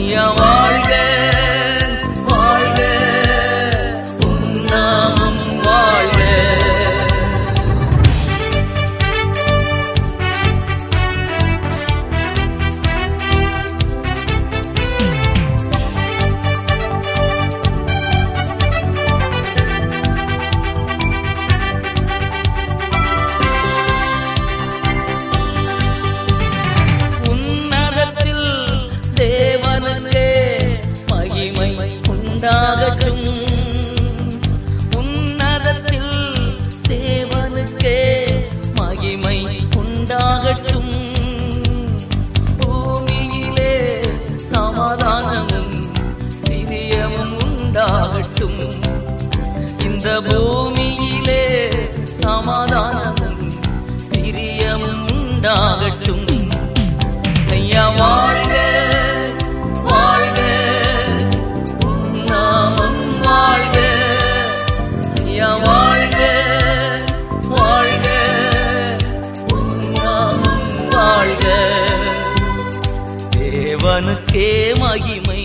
ஐயா வாழ்க வாழ்க உன் நாமம் வாழ்க. உன்னதத்தில் தேவனுக்கே மகிமை உண்டாகட்டும். பூமியிலே சமாதானமும் பிரியமும் உண்டாகட்டும். இந்த பூமியிலே சமாதானமும் பிரியமும் உண்டாகட்டும். ஐயா வாழ்க வாழ்க வாழ்க வாழ்க உன்னாமம் வாழ்க. தேவனுக்கே மகிமை.